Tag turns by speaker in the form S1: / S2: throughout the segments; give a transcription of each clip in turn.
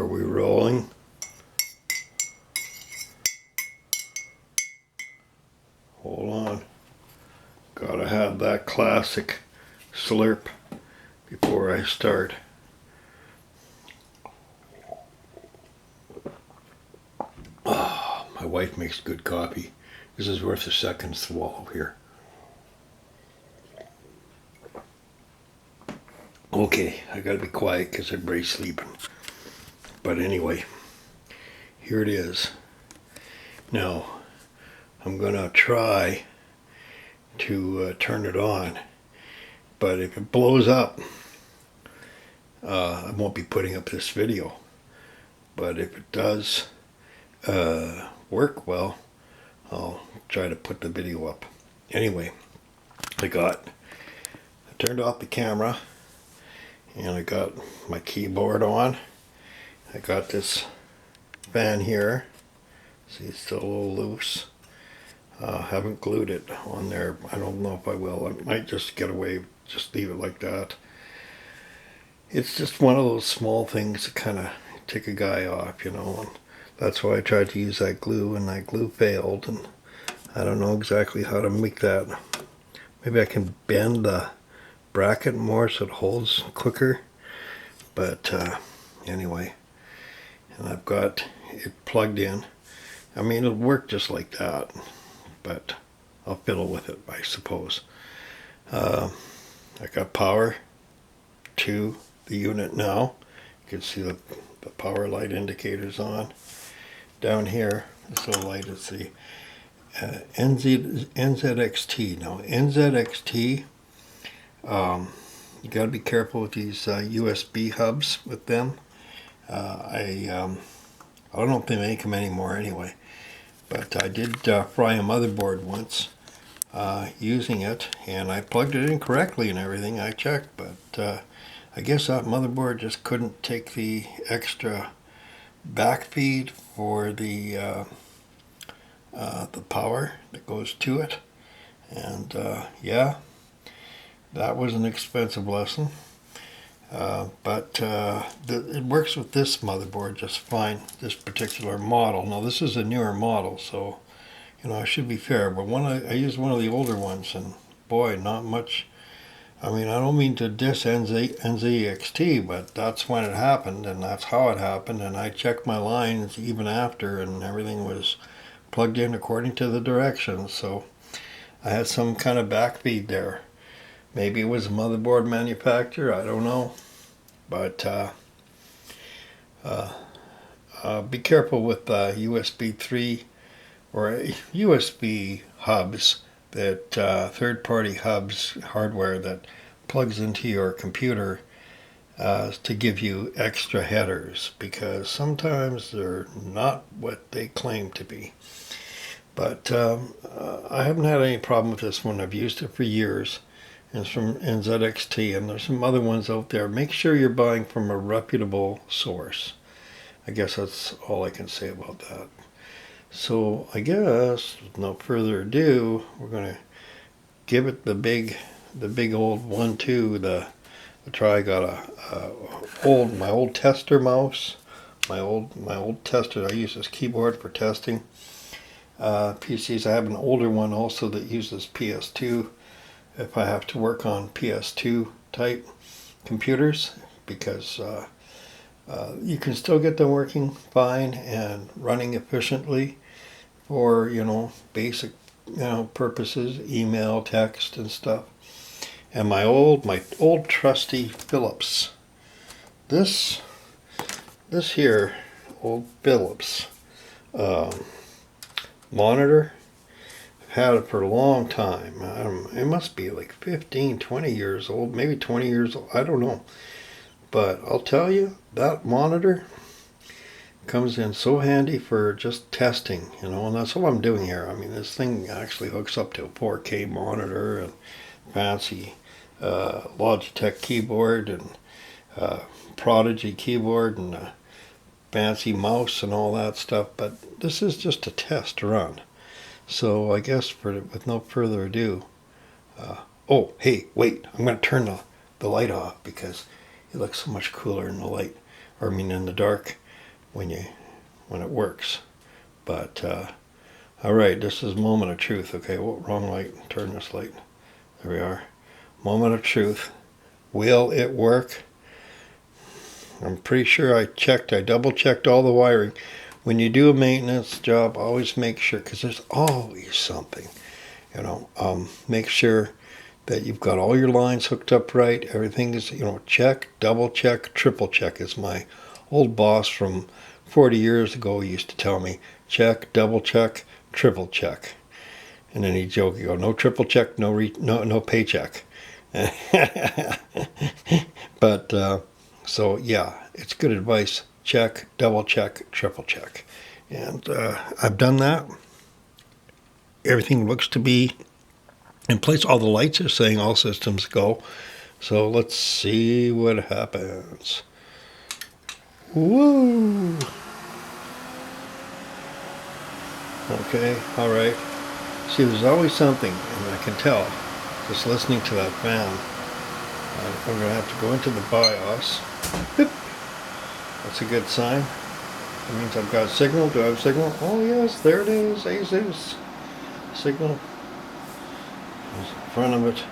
S1: Are we rolling? Hold on. Gotta have that classic slurp before I start. Oh, my wife makes good coffee. This is worth a second swallow here. Okay, I gotta be quiet because everybody's sleeping. But anyway, here it is. Now, I'm gonna try to turn it on, but if it blows up, I won't be putting up this video. But if it does work well, I'll try to put the video up. Anyway, I turned off the camera, and I got my keyboard on. I got this fan here. See, it's still a little loose. Haven't glued it on there. I don't know if I will. I might just get away, just leave it like that. It's just one of those small things that kind of take a guy off, you know. And that's why I tried to use that glue, and that glue failed. And I don't know exactly how to make that. Maybe I can bend the bracket more so it holds quicker. But anyway, and I've got it plugged in. I mean, it'll work just like that, but I'll fiddle with it, I suppose. I got power to the unit now. You can see the power light indicators on. Down here, this little light is the NZXT. Now, NZXT, you got to be careful with these USB hubs with them. I don't know if they make them anymore anyway, but I did fry a motherboard once using it, and I plugged it in correctly and everything. I checked, but I guess that motherboard just couldn't take the extra backfeed for the power that goes to it, and yeah, that was an expensive lesson. But it works with this motherboard just fine, this particular model. Now this is a newer model, so you know I should be fair, but I used one of the older ones, and boy, not much. I mean, I don't mean to diss NZXT, but that's when it happened, and that's how it happened, and I checked my lines even after, and everything was plugged in according to the directions, so I had some kind of backfeed there. Maybe it was a motherboard manufacturer, I don't know. But be careful with USB 3 or USB hubs, that third-party hubs hardware that plugs into your computer to give you extra headers, because sometimes they're not what they claim to be. But I haven't had any problem with this one. I've used it for years. It's from NZXT, and there's some other ones out there. Make sure you're buying from a reputable source. I guess that's all I can say about that. So I guess, with no further ado, we're going to give it the big old 1-2. I got my old tester mouse, my old tester. I use this keyboard for testing PCs. I have an older one also that uses PS2. If I have to work on PS2 type computers, because you can still get them working fine and running efficiently for, you know, basic, you know, purposes, email, text, and stuff. And my old trusty Philips. This here old Philips monitor. Had it for a long time. It must be like 15, 20 years old, maybe 20 years old, I don't know. But I'll tell you, that monitor comes in so handy for just testing, you know, and that's what I'm doing here. I mean, this thing actually hooks up to a 4K monitor and fancy Logitech keyboard and Prodigy keyboard and a fancy mouse and all that stuff, but this is just a test run. So I guess with no further ado, oh, hey, wait, I'm going to turn the light off because it looks so much cooler in the light, or I mean in the dark. when it works. But all right, this is moment of truth. Okay, wrong light. Turn this light. There we are. Moment of truth. Will it work? I'm pretty sure I double checked all the wiring. When you do a maintenance job, always make sure, because there's always something, make sure that you've got all your lines hooked up right. Everything is, check, double check, triple check, as my old boss from 40 years ago used to tell me. Check, double check, triple check. And then he'd joke, he'd go, no triple check, no paycheck. But, so yeah, it's good advice. Check, double check, triple check. And I've done that. Everything looks to be in place. All the lights are saying all systems go. So let's see what happens. Woo! Okay, all right. See, there's always something, and I can tell just listening to that fan. I'm going to have to go into the BIOS. Boop. That's a good sign. That means I've got signal. Do I have signal? Oh yes, there it is. ASUS signal. There's in front of it.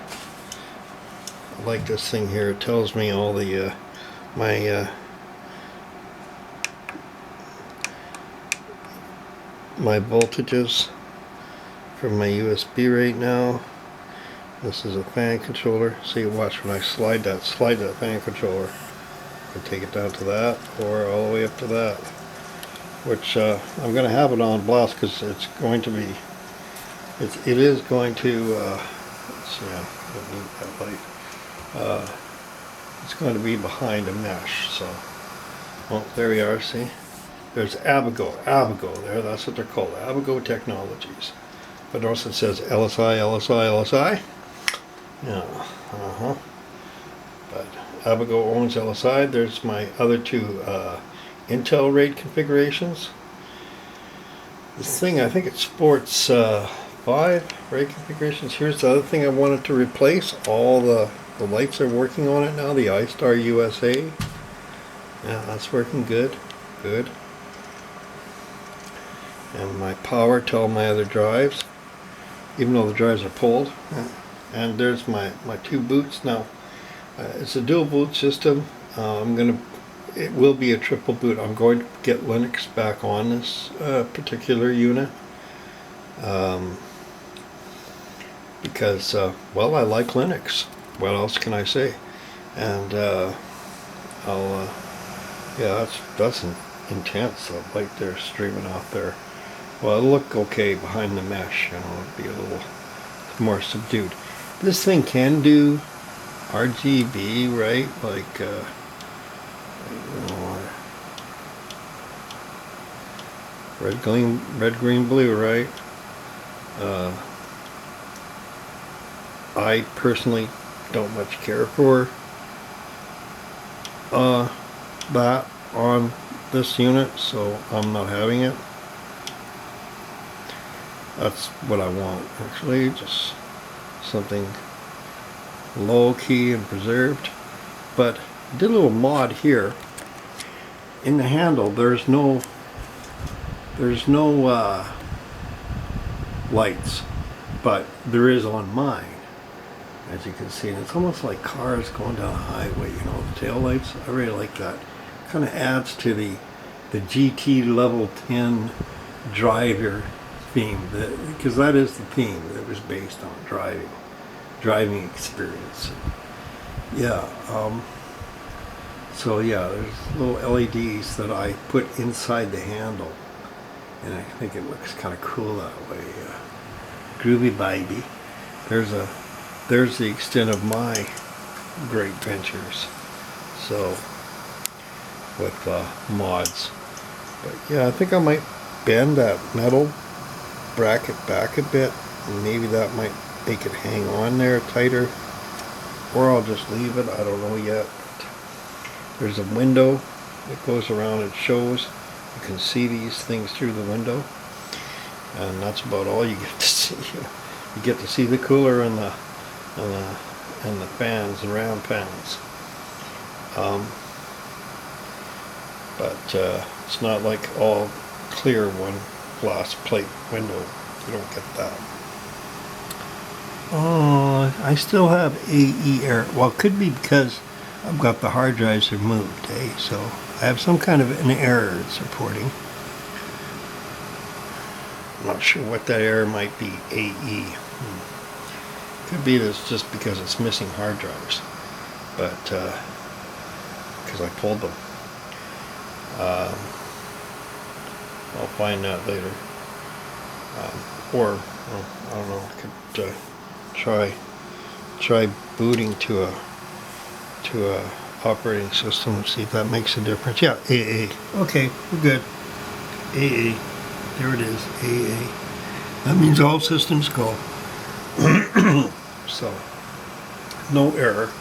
S1: I like this thing here. It tells me all the my voltages from my USB right now. This is a fan controller. See, watch when I slide that fan controller. I can take it down to that or all the way up to that, which I'm going to have it on blast because it's going to be, it is going to, let's see, I don't need that light. It's going to be behind a mesh, so, oh, there we are, see? There's Abago there, that's what they're called, Abago Technologies. But notice it says LSI. Yeah, But Abago owns LSI. There's my other two Intel RAID configurations. This thing, I think it sports 5 RAID configurations. Here's the other thing I wanted to replace. All the lights are working on it now. The iStar USA. Yeah, that's working good. Good. And my power to all my other drives, even though the drives are pulled. And there's my two boots. Now, it's a dual boot system. It will be a triple boot. I'm going to get Linux back on this particular unit because, well, I like Linux. What else can I say? And yeah, that's intense. The light there streaming off there. Well, it'll look okay behind the mesh. It'll be a little more subdued. This thing can do RGB, right? Like, red, green, blue, right? I personally don't much care for that on this unit, so I'm not having it. That's what I want, actually, just something low key and preserved. But I did a little mod here. In the handle, there's no lights, but there is on mine, as you can see. And it's almost like cars going down a highway, the tail lights. I really like that. Kind of adds to the GT level 10 driver theme, because that is the theme that was based on driving experience. Yeah, so yeah, there's little LEDs that I put inside the handle, and I think it looks kind of cool that way. Groovy baby. There's the extent of my great ventures. So with mods, but yeah, I think I might bend that metal bracket back a bit, and maybe that might make it hang on there tighter, or I'll just leave it. I don't know yet. There's a window that goes around and shows. You can see these things through the window, and that's about all you get to see. You get to see the cooler and the fans, the round fans. but it's not like all clear one glass plate window. You don't get that. Oh, I still have AE error. Well, it could be because I've got the hard drives removed, so I have some kind of an error it's reporting. I'm not sure what that error might be. AE. Could be this just because it's missing hard drives, but because I pulled them. I'll find out later. Or well, I don't know. I could try booting to a operating system and see if that makes a difference. Yeah, AA. Okay, we're good. AA. There it is. AA. That means all systems go. So, no error.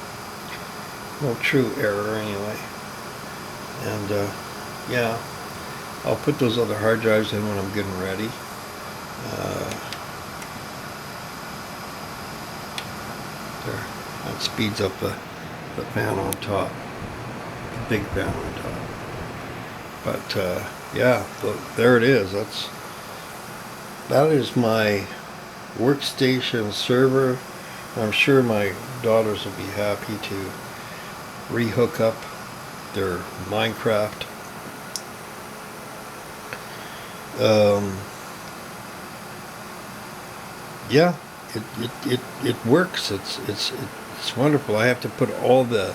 S1: No true error anyway. And yeah, I'll put those other hard drives in when I'm getting ready. There, that speeds up the fan on top, the big fan on top. But yeah, there it is. That is my workstation server. I'm sure my daughters will be happy to rehook up their Minecraft. Yeah, it works. It's wonderful. I have to put all the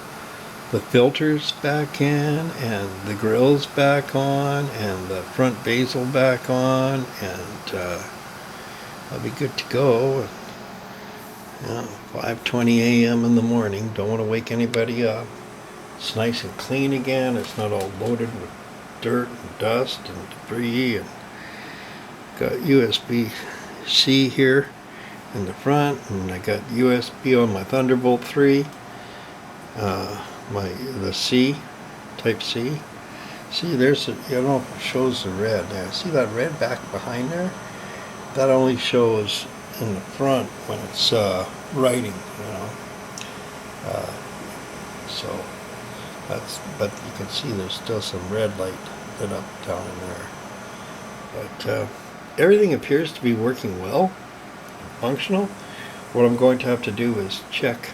S1: filters back in, and the grills back on, and the front basil back on, and I'll be good to go. Yeah, 5:20 a.m. in the morning. Don't want to wake anybody up. It's nice and clean again. It's not all loaded with dirt and dust and debris. And got USB-C here in the front, and I got USB on my Thunderbolt 3. The C, Type C. See, there's I don't know if it shows the red there. See that red back behind there? That only shows in the front when it's writing, so but you can see there's still some red light lit up down in there. But everything appears to be working well, functional. What I'm going to have to do is check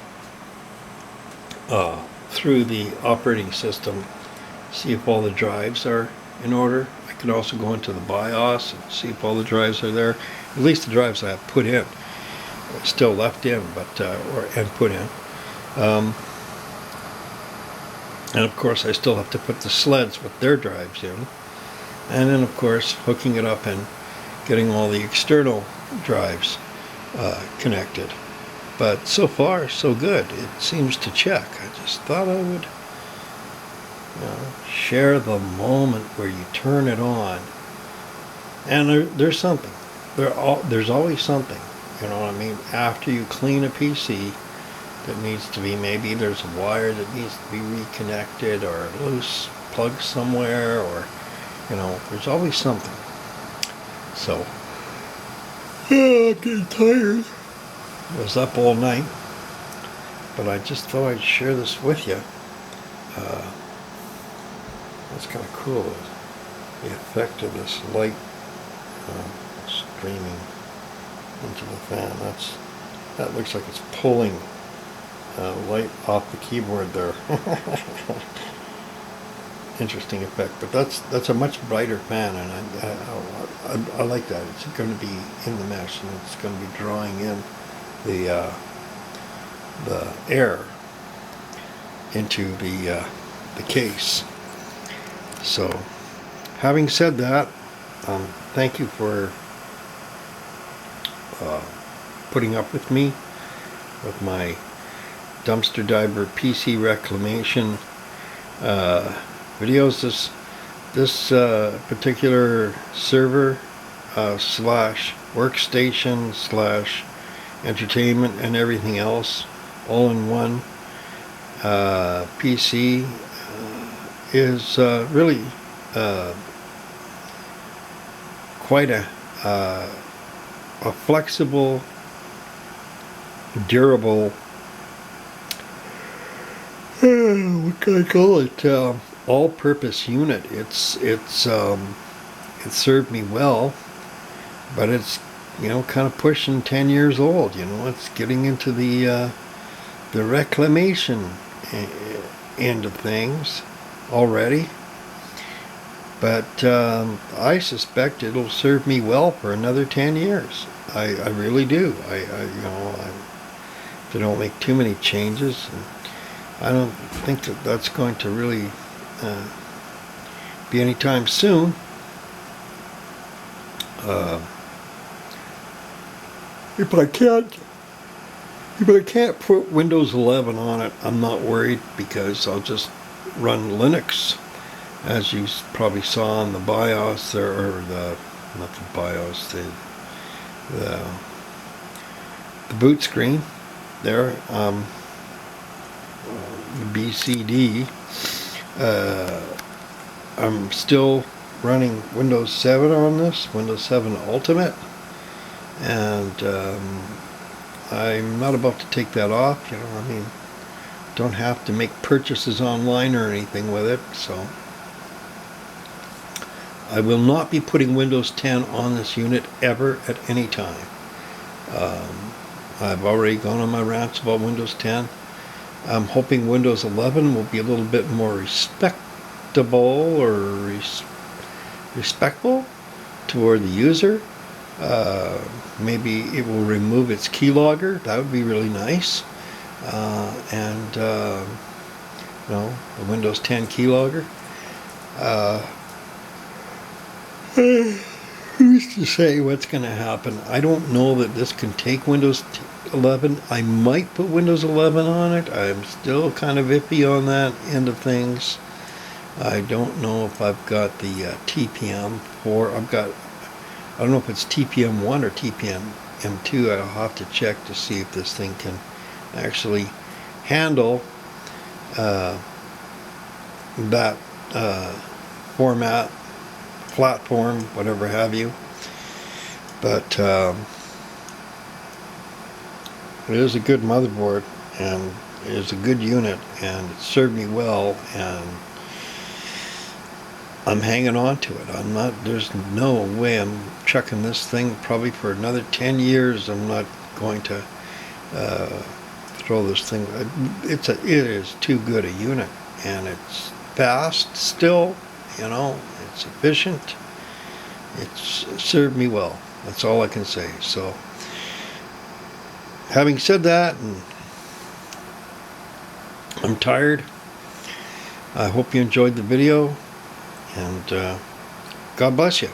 S1: through the operating system, see if all the drives are in order. I can also go into the BIOS and see if all the drives are there. At least the drives I have put in, still left in, but and put in. And of course, I still have to put the sleds with their drives in, and then of course hooking it up and getting all the external drives connected. But so far, so good. It seems to check. I just thought I would share the moment where you turn it on. And there's something. There's always something. You know what I mean? After you clean a PC that needs to be, maybe there's a wire that needs to be reconnected, or a loose plug somewhere, or, there's always something. So, I'm getting tired. I was up all night, but I just thought I'd share this with you. That's kind of cool, the effect of this light streaming into the fan. That looks like it's pulling light off the keyboard there. Interesting effect, but that's a much brighter fan, and I like that. It's going to be in the mesh, and it's going to be drawing in the air into the case. So, having said that, thank you for putting up with me with my dumpster diver PC reclamation videos. This particular server slash workstation slash entertainment and everything else all in one PC is really quite a flexible, durable, what can I call it, all-purpose unit. It served me well, but it's, you know, kind of pushing 10 years old. You know, it's getting into the reclamation end of things already. But I suspect it'll serve me well for another 10 years. I really do. You know, if they don't make too many changes, and I don't think that that's going to really be anytime soon. If I can't put Windows 11 on it, I'm not worried, because I'll just run Linux, as you probably saw on the BIOS there, or not the BIOS, the boot screen there, BCD. I'm still running Windows 7 on this, Windows 7 Ultimate, and I'm not about to take that off. You know, I mean, don't have to make purchases online or anything with it, so I will not be putting Windows 10 on this unit ever at any time. I've already gone on my rants about Windows 10. I'm hoping Windows 11 will be a little bit more respectable or respectful toward the user. Maybe it will remove its keylogger. That would be really nice. And you know, the Windows 10 keylogger. Who's to say what's going to happen? I don't know that this can take Windows 11. I might put Windows 11 on it. I'm still kind of iffy on that end of things. I don't know if I've got the TPM 4. I don't know if it's TPM 1 or TPM M2. I'll have to check to see if this thing can actually handle that format, platform, whatever have you. But it is a good motherboard, and it is a good unit, and it served me well, and I'm hanging on to it. There's no way I'm chucking this thing probably for another 10 years. I'm not going to throw this thing. It is too good a unit, and it's fast still, you know, it's efficient. It served me well. That's all I can say. So, having said that, and I'm tired, I hope you enjoyed the video, and God bless you.